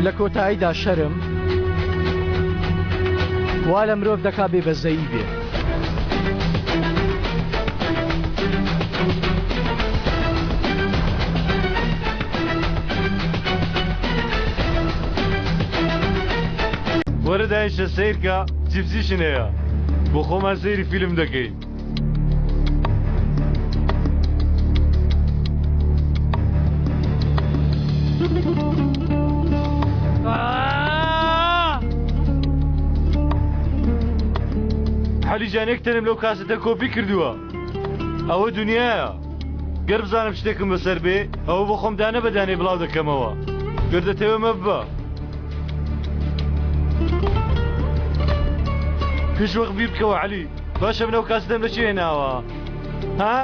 لە کۆتاییدا شەرم وا لە مرۆڤ دەکا بێبەزەیی بێ. وەرە داینشە سیرکە چیپسیشن هەیە بۆ خۆمان سەیری فیلم دەکەین. حەلیجان یەکتەنم لەو کاسەتە کۆپی کردووە. ئەوە دنیایە. گەر بزانم شتێکم بەسەر بێ ئەوە بۆ خۆم دانە بەدانێ بڵاو دەکەمەوە. گەردەتەوە مەبە. پێش وەخت بیر بکەوە عەلی. باشە بنەو کاسەتەم لە چی هێناوە؟ ها؟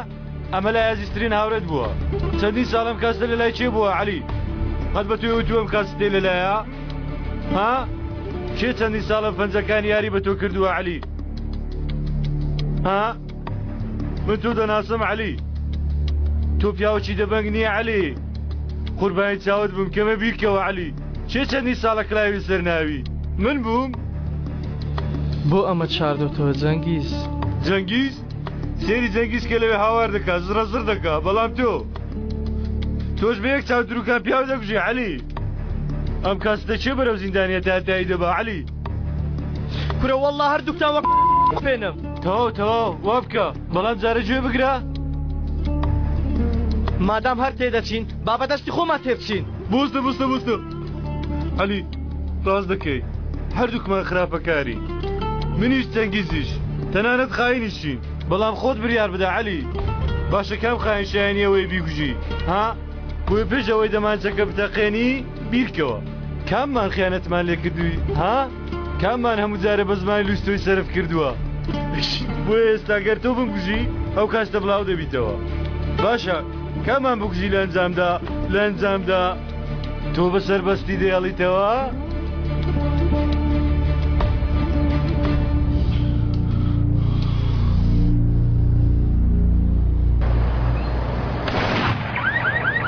ئەمە لای ئازیزترین هاوڕێت بووە. چەندین ساڵم کاسەتە لە لای چێ بووە عەلی؟ قەت بە توێ وتووەم کاسەتێ لەلایە؟ ها؟ کێ چەندین ساڵم فەنجەکانی یاری بە تۆ کردووە عەلی؟ ها؟ من تۆ دەناسم عەلی. تۆ پیاوەکی دەبەنگ نییە عەلی. قوربانی چاوت بووم کەمە بیرکەوە عەلی. چێ چەندین ساڵە کراوی سەر ناوی؟ من بووم؟ بۆ ئەمە چاردۆتەوە جەنگیز؟ جەنگیز؟ سێری جەنگیز کە لەوێ هاوار دەکا زڕە زڕ دەکا بەڵام تۆش بە یەک چاو دروکان پیاو دەکوژی عەلی. ئەم کاسەتە چێ بەرەو زیندانیە تاتایی دەبا عەلی؟ کورە وەڵڵا هەردووکتان وەک بێنم. تەواو وا بکە بەڵام جارە گوێ بگرە. مادام هەر تێدەچین با بەدەستی خۆمان تێبچین. بوستە عەلی ڕاست دەکەی هەردووکمان خراپەکاری منیش جەنگیزیش تەنانەت خاینیشین بەڵام خۆت بریار بدە عەلی. باشە کام خاین شایانی ئەوەی بیگوژی ها؟ بۆیە پێش ئەوەی دەمانچەکە بتەقێنی بیرکەوە. کاممان خیانەتمان لێ کردووی ها؟ کاممان هەموو جارە بە زمانی لوستۆی سەرف کردووە؟ بۆیە ئێستا گەر تۆ بمکوژی ئەو کاستە بڵاو دەبیتەوە. باشە کامان بکوژی لە ئەنجامدا تۆ بەسەر بەستی دەیەڵیتەوە؟